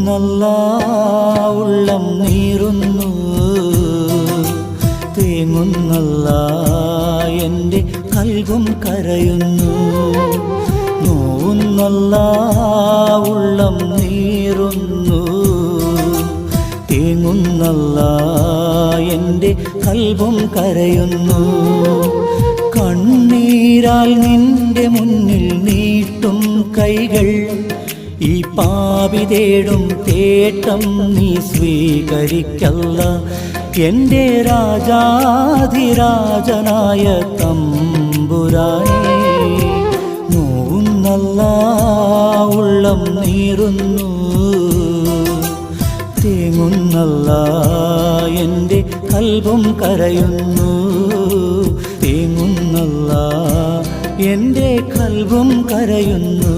തേങ്ങുന്നല്ലാ ഉള്ളം നീറുന്നു, തേങ്ങുന്നല്ലാ എൻ്റെ കൽബും കരയുന്നു. നോവുന്നല്ലാ ഉള്ളം നീറുന്നു, തേങ്ങുന്നല്ലാ എൻ്റെ കൽബും കരയുന്നു. കണ്ണീരാൽ നിന്റെ മുന്നിൽ നീട്ടും കൈകൾ, ഈ പാപി തേടും തേട്ടം നീ സ്വീകരിക്കല്ല. എൻ്റെ രാജാധിരാജനായ തമ്പുരാനേ, നോവുന്നല്ലാ ഉള്ളം നീറുന്നു, തേങ്ങുന്നല്ലാ എൻ്റെ കൽബും കരയുന്നു. തേങ്ങുന്നല്ലാ എൻ്റെ കൽബും കരയുന്നു.